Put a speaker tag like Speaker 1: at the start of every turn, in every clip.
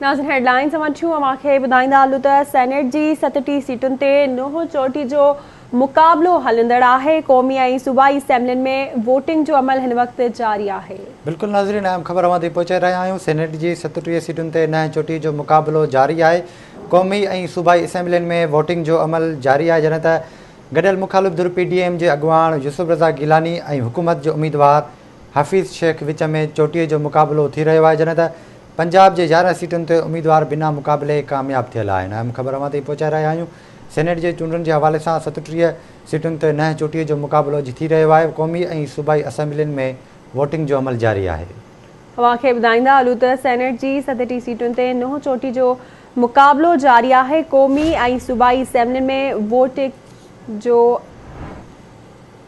Speaker 1: नाज़रीन हेडलाइंस वठूं अवांखे ॿुधाईंदा हलूं त सेनेट जी 37 सीटुनि ते नोह चोटी जो मुक़ाबलो हलंदड़ आहे। क़ौमी ऐं सूबाई असेंबलियुनि में वोटिंग जो अमल हिन वक़्तु जारी आहे।
Speaker 2: बिल्कुलु नाज़रीन, अहम ख़बर अवां ताईं पहुचाए रहिया आहियूं। सेनेट जी 37 सीटुनि ते नएं चोटी जो मुक़ाबलो जारी आहे। क़ौमी ऐं सूबाई असेंबलियुनि में वोटिंग जो अमल जारी आहे, जॾहिं त गॾियल मुख़ालिफ़ धुर PDM जे अॻुवाण यूसुफ रज़ा गिलानी ऐं हुकूमत जो उम्मीदवार हफ़ीज़ शेख विच में चोटीअ जो मुक़ाबलो थी रहियो आहे, जॾहिं त पंजाब जे 11 सीटुनि ते उम्मीदवार बिना मुक़ाबले कामयाब थियल आहिनि। अहम ख़बर अवां ताईं पहुचाए रहिया आहियूं। सेनेट जे चूंडुनि जे हवाले सां 37 सीटुनि ते नएं चोटीअ जो मुक़ाबलो अॼु थी रहियो आहे। क़ौमी ऐं सूबाई असेंबलियुनि में वोटिंग जो अमल जारी आहे।
Speaker 1: अवांखे ॿुधाईंदा हलूं त सेनेट जी 37 सीटुनि ते नोह चोटी जो मुक़ाबलो जारी आहे। क़ौमी ऐं सूबाई असेंबलियुनि में वोटिंग जो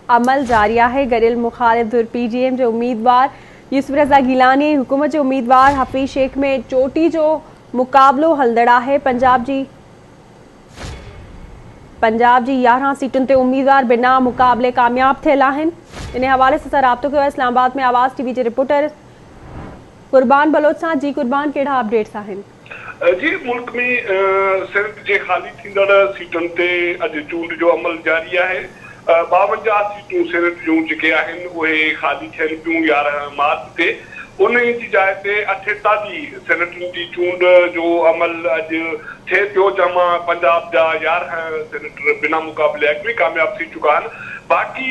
Speaker 1: अमल जारी आहे। गॾियल मुख़ालिफ़ धुर PDM जो उम्मीदवार यूसुफ रज़ा गिलानी हुकूमत जे उम्मीदवार हफ़ीज़ शेख में चोटी जो मुक़ाबलो हलंदड़ आहे। पंजाब जी 11 सीटुनि ते उम्मीदवार बिना मुक़ाबले कामयाब थियल आहिनि। इन हवाले सां राब्तो कयो इस्लामाबाद में आवाज़ TV जे रिपोर्टर कुर्बान बलोच सां। जी कुर्बान, कहिड़ा अपडेट्स आहिनि?
Speaker 3: जी, मुल्क में सेनेट जे ख़ाली थींदड़ सीटुनि ते अॼु चूंड जो अमल जारी आहे। 52 सीटूं सेनेट जूं जेके आहिनि उहे ख़ाली थियनि पियूं 11 मार्च ते। उन जी जाइ ते 48 सेनेटनि जी चूंड जो अमल अॼु थिए पियो, जंहिंमां पंजाब जा 11 सेनेटर बिना मुक़ाबले अॻु में कामयाब थी चुका आहिनि। बाक़ी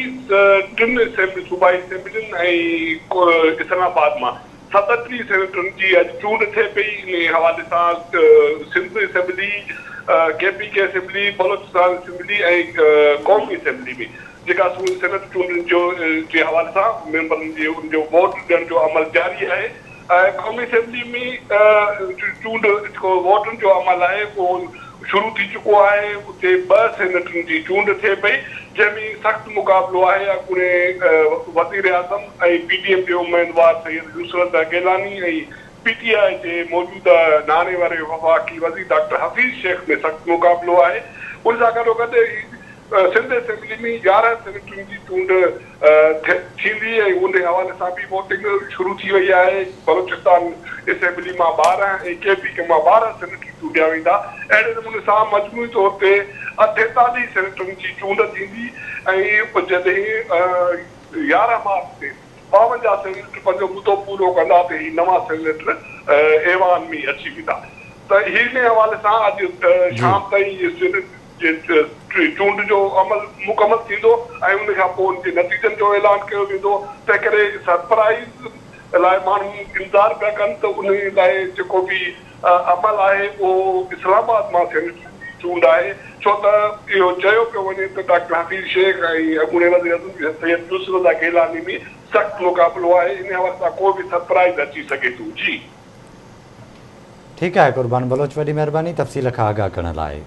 Speaker 3: 3 सूबाई असेंबलियुनि ऐं इस्लामाबाद मां 37 सेनेटरनि जी अॼु चूंड थिए पई। इन हवाले सां Sindh assembly, KPK assembly, Balochistan assembly ऐं क़ौमी असेंबली में जेका सेनेट चूंडुनि जे हवाले सां मेंबरनि जे उनजो वोट ॾियण जो अमल जारी आहे। ऐं क़ौमी असेंबली में चूंड जेको वोटनि जो अमल आहे उहो शुरू थी चुको आहे। उते 2 सेनेटरनि जी चूंड थिए पई, जंहिंमें सख़्तु मुक़ाबलो आहे। अॻूणे वज़ीर आज़म ऐं PDM जो उम्मीदवार सैयद यूसुफ रज़ा गिलानी ऐं PTI जे मौजूदा नाने वारे वफ़ाक़ी वज़ीर डॉक्टर हफ़ीज़ शेख में सख़्तु मुक़ाबलो आहे। उन सां गॾोगॾु सिंध असेंबली में 11 सेनेटरनि जी चूंड थींदी ऐं उन हवाले सां बि वोटिंग शुरू थी वई आहे। बलोचिस्तान असेंबली मां 12 ऐं KPK मां 12 सेनेटर चूंडिया वेंदा। अहिड़े नमूने सां मजमूई तौर ते 48 सेनेटरनि जी चूंड थींदी ऐं जॾहिं 11 मार्च ते 52 सेनेटर पंहिंजो मुदो पूरो कंदा त ही नवां सेनेटर ऐवान में अची वेंदा। त हिन हवाले सां अॼु शाम ताईं चूंड जो अमल मुकमल थींदो ऐं उन खां पोइ उनजे नतीजनि जो ऐलान कयो वेंदो। तंहिं करे सरप्राइज़ लाइ माण्हू इंतज़ार पिया कनि त उन लाइ जेको बि अमल आहे उहो इस्लामाबाद मां सेनेट जी चूंड आहे। छो त इहो चयो पियो वञे त डॉक्टर हफ़ीज़ शेख ऐं अॻूणे वज़ीर आज़म सैयद यूसुफ रज़ा गिलानी में सख़्तु मुक़ाबलो आहे। इन हवाले सां को बि सरप्राइज़ अची सघे थो। जी
Speaker 2: ठीकु आहे कुर्बान बलोच, वॾी महिरबानी तफ़सील खां आगाह करण लाइ।